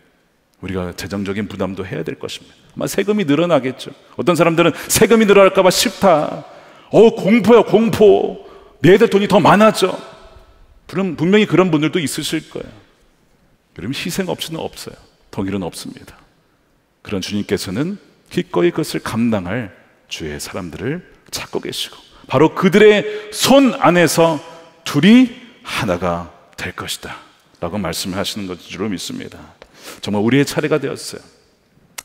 우리가 재정적인 부담도 해야 될 것입니다. 아마 세금이 늘어나겠죠. 어떤 사람들은 세금이 늘어날까 봐 싫다. 공포야 공포. 내 애들 돈이 더 많아져. 분명히 그런 분들도 있으실 거예요. 여러분 희생 없이는 없어요. 통일은 없습니다. 그런 주님께서는 기꺼이 그것을 감당할 주의 사람들을 찾고 계시고 바로 그들의 손 안에서 둘이 하나가 될 것이다 라고 말씀을 하시는 것으로 믿습니다. 정말 우리의 차례가 되었어요.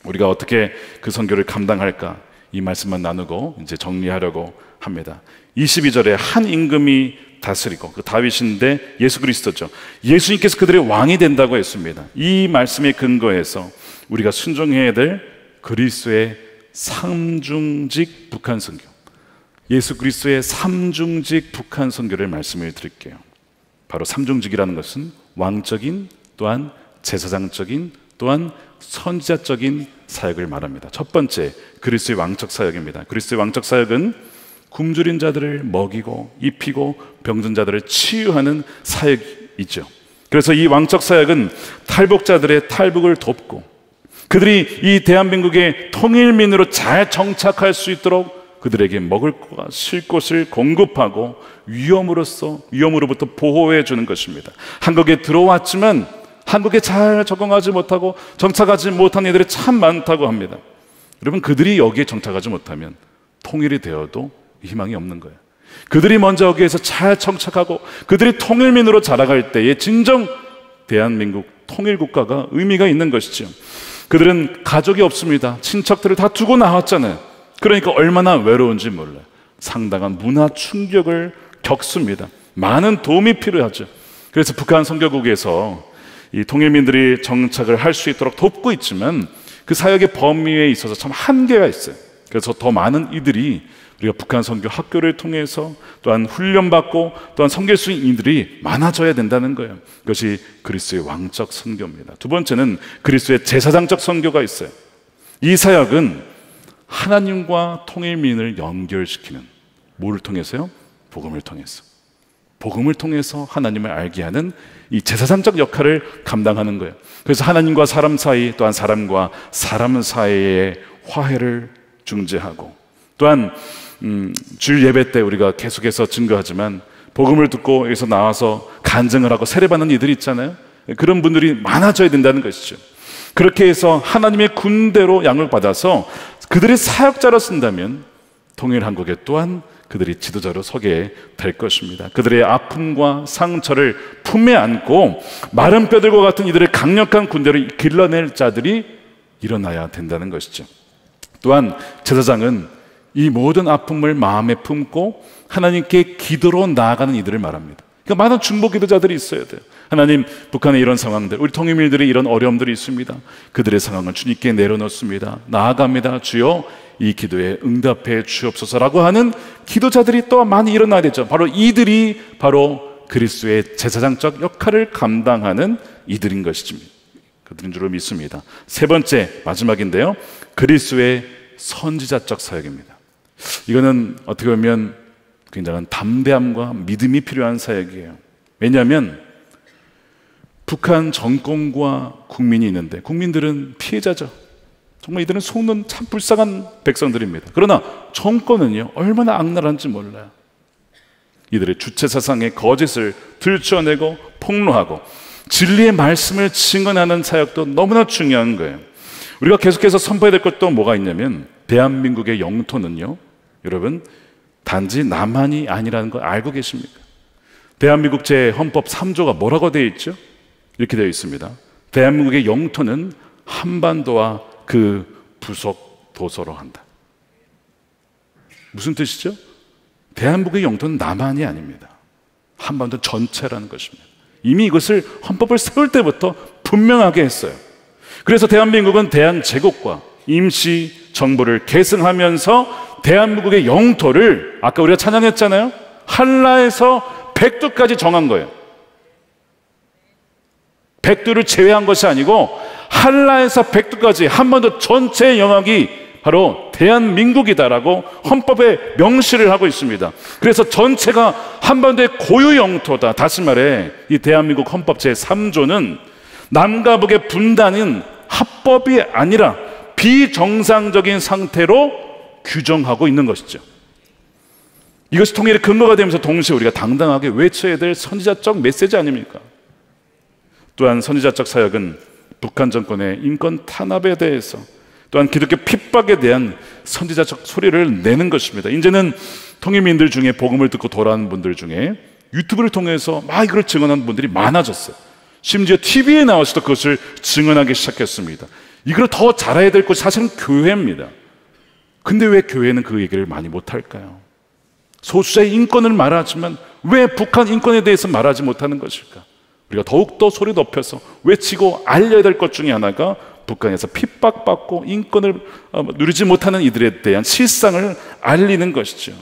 우리가 어떻게 그 선교를 감당할까 이 말씀만 나누고 이제 정리하려고 합니다. 22절에 한 임금이 다스리고 그 다윗인데 예수 그리스도죠. 예수님께서 그들의 왕이 된다고 했습니다. 이 말씀에 근거해서 우리가 순종해야 될 그리스도의 삼중직 북한 선교, 예수 그리스도의 삼중직 북한 선교를 말씀을 드릴게요. 바로 삼중직이라는 것은 왕적인 또한 제사장적인 또한 선지자적인 사역을 말합니다. 첫 번째 그리스도의 왕적 사역입니다. 그리스도의 왕적 사역은 굶주린 자들을 먹이고 입히고 병든 자들을 치유하는 사역이죠. 그래서 이 왕적 사역은 탈북자들의 탈북을 돕고 그들이 이 대한민국의 통일민으로 잘 정착할 수 있도록 그들에게 먹을 것과 쉴 곳을 공급하고 위험으로부터 보호해 주는 것입니다. 한국에 들어왔지만 한국에 잘 적응하지 못하고 정착하지 못한 이들이 참 많다고 합니다. 여러분 그들이 여기에 정착하지 못하면 통일이 되어도 희망이 없는 거예요. 그들이 먼저 여기에서 잘 정착하고 그들이 통일민으로 자라갈 때에 진정 대한민국 통일국가가 의미가 있는 것이죠. 그들은 가족이 없습니다. 친척들을 다 두고 나왔잖아요. 그러니까 얼마나 외로운지 몰라요. 상당한 문화 충격을 겪습니다. 많은 도움이 필요하죠. 그래서 북한 선교국에서 이 통일민들이 정착을 할 수 있도록 돕고 있지만 그 사역의 범위에 있어서 참 한계가 있어요. 그래서 더 많은 이들이 우리가 북한 선교 학교를 통해서 또한 훈련받고 또한 섬길 수 있는 이들이 많아져야 된다는 거예요. 그것이 그리스도의 왕적 선교입니다. 두 번째는 그리스도의 제사장적 선교가 있어요. 이 사역은 하나님과 통일민을 연결시키는 뭐를 통해서요? 복음을 통해서. 복음을 통해서 하나님을 알게 하는 이 제사장적 역할을 감당하는 거예요. 그래서 하나님과 사람 사이 또한 사람과 사람 사이의 화해를 중재하고 또한 주일 예배 때 우리가 계속해서 증거하지만 복음을 듣고 여기서 나와서 간증을 하고 세례받는 이들이 있잖아요. 그런 분들이 많아져야 된다는 것이죠. 그렇게 해서 하나님의 군대로 양육받아서 그들의 사역자로 쓴다면 통일한국에 또한 그들이 지도자로 서게 될 것입니다. 그들의 아픔과 상처를 품에 안고 마른 뼈들과 같은 이들의 강력한 군대를 길러낼 자들이 일어나야 된다는 것이죠. 또한 제사장은 이 모든 아픔을 마음에 품고 하나님께 기도로 나아가는 이들을 말합니다. 그러니까 많은 중보 기도자들이 있어야 돼요. 하나님, 북한의 이런 상황들, 우리 통일민들의 이런 어려움들이 있습니다. 그들의 상황을 주님께 내려놓습니다. 나아갑니다. 주여 이 기도에 응답해 주옵소서라고 하는 기도자들이 또 많이 일어나야 되죠. 바로 이들이 바로 그리스도의 제사장적 역할을 감당하는 이들인 것이죠. 그들인 줄로 믿습니다. 세 번째, 마지막인데요, 그리스도의 선지자적 사역입니다. 이거는 어떻게 보면 굉장한 담대함과 믿음이 필요한 사역이에요. 왜냐하면 북한 정권과 국민이 있는데 국민들은 피해자죠. 정말 이들은 속는 참 불쌍한 백성들입니다. 그러나 정권은요, 얼마나 악랄한지 몰라요. 이들의 주체 사상의 거짓을 들춰내고 폭로하고 진리의 말씀을 증언하는 사역도 너무나 중요한 거예요. 우리가 계속해서 선포해야 될 것도 뭐가 있냐면, 대한민국의 영토는요, 여러분, 단지 남한이 아니라는 걸 알고 계십니까? 대한민국 제 헌법 3조가 뭐라고 되어 있죠? 이렇게 되어 있습니다. 대한민국의 영토는 한반도와 그 부속 도서로 한다. 무슨 뜻이죠? 대한민국의 영토는 남한이 아닙니다. 한반도 전체라는 것입니다. 이미 이것을 헌법을 세울 때부터 분명하게 했어요. 그래서 대한민국은 대한제국과 임시정부를 계승하면서 대한민국의 영토를 아까 우리가 찬양했잖아요. 한라에서 백두까지 정한 거예요. 백두를 제외한 것이 아니고 한라에서 백두까지 한반도 전체의 영역이 바로 대한민국이다라고 헌법에 명시를 하고 있습니다. 그래서 전체가 한반도의 고유 영토다. 다시 말해 이 대한민국 헌법 제3조는 남과 북의 분단은 합법이 아니라 비정상적인 상태로 규정하고 있는 것이죠. 이것이 통일의 근거가 되면서 동시에 우리가 당당하게 외쳐야 될 선지자적 메시지 아닙니까? 또한 선지자적 사역은 북한 정권의 인권 탄압에 대해서, 또한 기독교 핍박에 대한 선지자적 소리를 내는 것입니다. 이제는 통일민들 중에 복음을 듣고 돌아오는 분들 중에 유튜브를 통해서 막 이걸 증언하는 분들이 많아졌어요. 심지어 TV에 나와서도 그것을 증언하기 시작했습니다. 이걸 더 잘해야 될 곳이 사실은 교회입니다. 근데 왜 교회는 그 얘기를 많이 못할까요? 소수자의 인권을 말하지만 왜 북한 인권에 대해서 말하지 못하는 것일까? 우리가 더욱더 소리 높여서 외치고 알려야 될 것 중에 하나가 북한에서 핍박받고 인권을 누리지 못하는 이들에 대한 실상을 알리는 것이죠.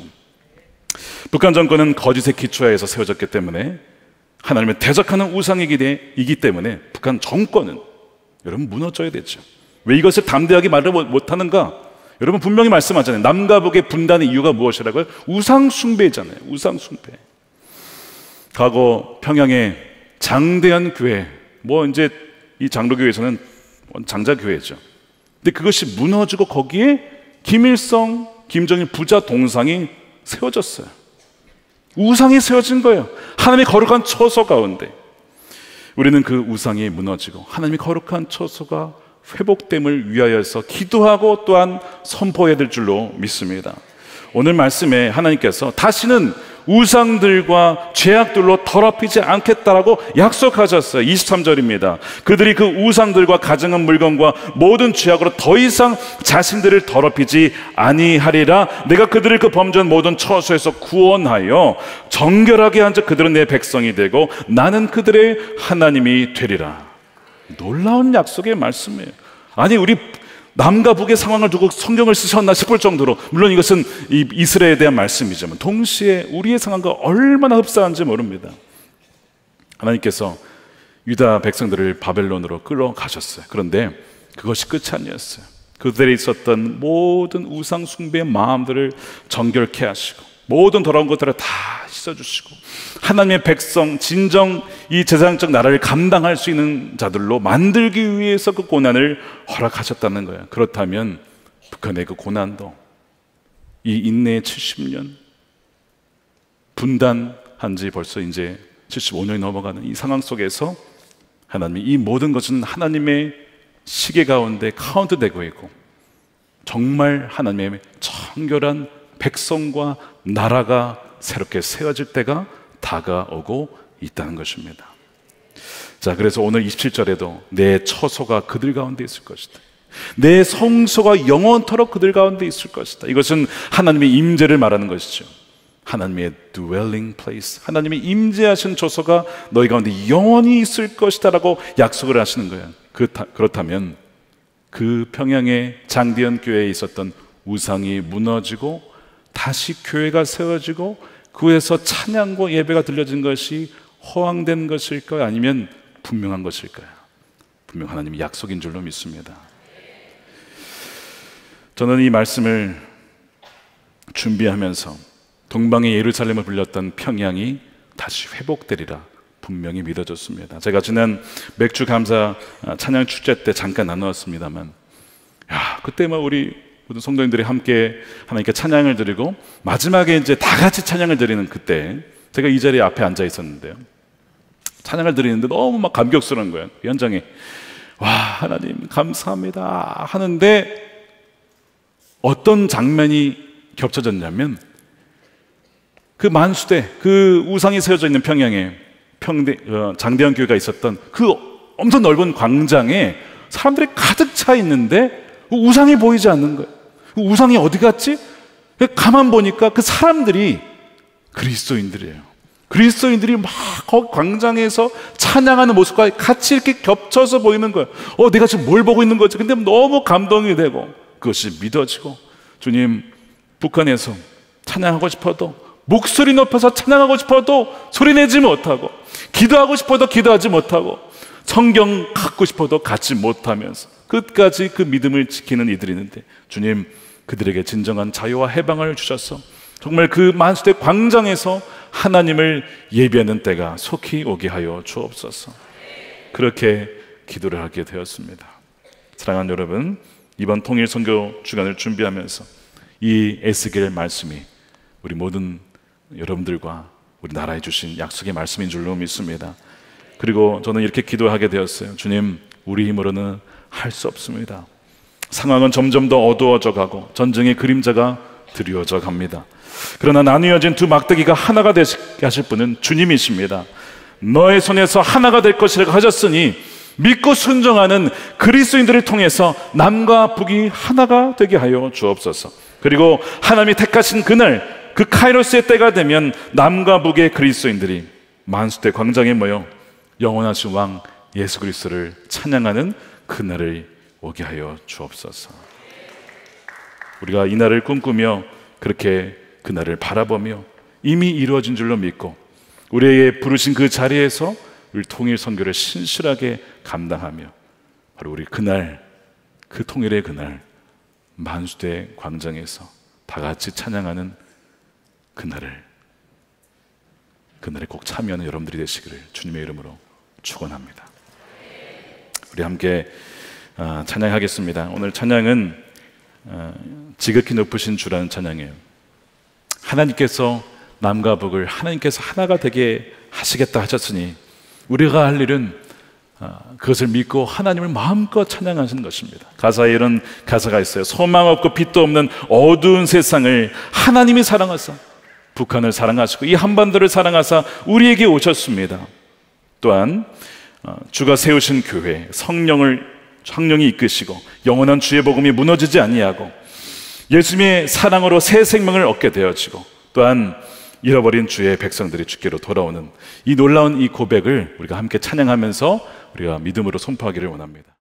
북한 정권은 거짓의 기초하에서 세워졌기 때문에, 하나님을 대적하는 우상이기 때문에 북한 정권은 여러분 무너져야 되죠. 왜 이것을 담대하게 말을 못하는가? 여러분 분명히 말씀하잖아요. 남과 북의 분단의 이유가 무엇이라고요? 우상 숭배잖아요. 우상 숭배. 과거 평양의 장대한 교회, 이제 이 장로교회에서는 장자교회죠. 근데 그것이 무너지고 거기에 김일성, 김정일 부자 동상이 세워졌어요. 우상이 세워진 거예요. 하나님의 거룩한 처소 가운데. 우리는 그 우상이 무너지고 하나님의 거룩한 처소가 회복됨을 위하여서 기도하고 또한 선포해야 될 줄로 믿습니다. 오늘 말씀에 하나님께서 다시는 우상들과 죄악들로 더럽히지 않겠다라고 약속하셨어요. 23절입니다. 그들이 그 우상들과 가증한 물건과 모든 죄악으로 더 이상 자신들을 더럽히지 아니하리라. 내가 그들을 그 범죄한 모든 처소에서 구원하여 정결하게 한즉 그들은 내 백성이 되고 나는 그들의 하나님이 되리라. 놀라운 약속의 말씀이에요. 아니, 우리 남과 북의 상황을 두고 성경을 쓰셨나 싶을 정도로, 물론 이것은 이스라엘에 대한 말씀이지만 동시에 우리의 상황과 얼마나 흡사한지 모릅니다. 하나님께서 유다 백성들을 바벨론으로 끌어가셨어요. 그런데 그것이 끝이 아니었어요. 그들에 있었던 모든 우상 숭배의 마음들을 정결케 하시고 모든 더러운 것들을 다 씻어주시고 하나님의 백성, 진정 이 제사장적 나라를 감당할 수 있는 자들로 만들기 위해서 그 고난을 허락하셨다는 거예요. 그렇다면 북한의 그 고난도 이 인내의 70년, 분단한 지 벌써 이제 75년이 넘어가는 이 상황 속에서 하나님, 이 모든 것은 하나님의 시계 가운데 카운트되고 있고 정말 하나님의 청결한 백성과 나라가 새롭게 세워질 때가 다가오고 있다는 것입니다. 자, 그래서 오늘 27절에도 내 처소가 그들 가운데 있을 것이다, 내 성소가 영원토록 그들 가운데 있을 것이다. 이것은 하나님의 임재를 말하는 것이죠. 하나님의 dwelling place, 하나님의 임재하신 처소가 너희 가운데 영원히 있을 것이다 라고 약속을 하시는 거예요. 그렇다면 그 평양의 장대현 교회에 있었던 우상이 무너지고 다시 교회가 세워지고 그에서 찬양과 예배가 들려진 것이 허황된 것일까요? 아니면 분명한 것일까요? 분명 하나님의 약속인 줄로 믿습니다. 저는 이 말씀을 준비하면서 동방의 예루살렘을 불렸던 평양이 다시 회복되리라 분명히 믿어졌습니다. 제가 지난 맥주 감사 찬양 축제 때 잠깐 나누었습니다만, 그때 우리 모든 성도님들이 함께 하나님께 찬양을 드리고 마지막에 이제 다 같이 찬양을 드리는 그때 제가 이 자리에 앞에 앉아 있었는데요, 찬양을 드리는데 너무 막 감격스러운 거예요. 현장에 와, 하나님 감사합니다 하는데 어떤 장면이 겹쳐졌냐면, 그 만수대, 그 우상이 세워져 있는 평양에 장대현 교회가 있었던 그 엄청 넓은 광장에 사람들이 가득 차 있는데 우상이 보이지 않는 거예요. 우상이 어디 갔지? 가만 보니까 그 사람들이 그리스도인들이에요. 그리스도인들이 막 거기 광장에서 찬양하는 모습과 같이 이렇게 겹쳐서 보이는 거예요. 내가 지금 뭘 보고 있는 거지? 근데 너무 감동이 되고 그것이 믿어지고, 주님, 북한에서 찬양하고 싶어도, 목소리 높여서 찬양하고 싶어도 소리내지 못하고, 기도하고 싶어도 기도하지 못하고, 성경 갖고 싶어도 갖지 못하면서 끝까지 그 믿음을 지키는 이들이 있는데, 주님, 그들에게 진정한 자유와 해방을 주셔서 정말 그 만수대 광장에서 하나님을 예배하는 때가 속히 오게 하여 주옵소서. 그렇게 기도를 하게 되었습니다. 사랑하는 여러분, 이번 통일 선교 주간을 준비하면서 이 에스겔 말씀이 우리 모든 여러분들과 우리 나라에 주신 약속의 말씀인 줄로 믿습니다. 그리고 저는 이렇게 기도하게 되었어요. 주님, 우리 힘으로는 할 수 없습니다. 상황은 점점 더 어두워져 가고 전쟁의 그림자가 드리워져 갑니다. 그러나 나뉘어진 두 막대기가 하나가 되게 하실 분은 주님이십니다. 너의 손에서 하나가 될 것이라고 하셨으니 믿고 순종하는 그리스도인들을 통해서 남과 북이 하나가 되게 하여 주옵소서. 그리고 하나님이 택하신 그날, 그 카이로스의 때가 되면 남과 북의 그리스도인들이 만수대 광장에 모여 영원하신 왕 예수 그리스도를 찬양하는 그날을 오게 하여 주옵소서. 우리가 이 날을 꿈꾸며 그렇게 그날을 바라보며 이미 이루어진 줄로 믿고 우리에게 부르신 그 자리에서 우리 통일 선교를 신실하게 감당하며 바로 우리 그날, 그 통일의 그날 만수대 광장에서 다 같이 찬양하는 그날에 꼭 참여하는 여러분들이 되시기를 주님의 이름으로 축원합니다. 우리 함께 찬양하겠습니다. 오늘 찬양은 지극히 높으신 주라는 찬양이에요. 하나님께서 남과 북을 하나님께서 하나가 되게 하시겠다 하셨으니 우리가 할 일은 그것을 믿고 하나님을 마음껏 찬양하시는 것입니다. 가사에 이런 가사가 있어요. 소망 없고 빛도 없는 어두운 세상을 하나님이 사랑하사 북한을 사랑하시고 이 한반도를 사랑하사 우리에게 오셨습니다. 또한 주가 세우신 교회, 성령이 이끄시고 영원한 주의 복음이 무너지지 아니하고 예수님의 사랑으로 새 생명을 얻게 되어지고 또한 잃어버린 주의 백성들이 주께로 돌아오는 이 놀라운 이 고백을 우리가 함께 찬양하면서 우리가 믿음으로 선포하기를 원합니다.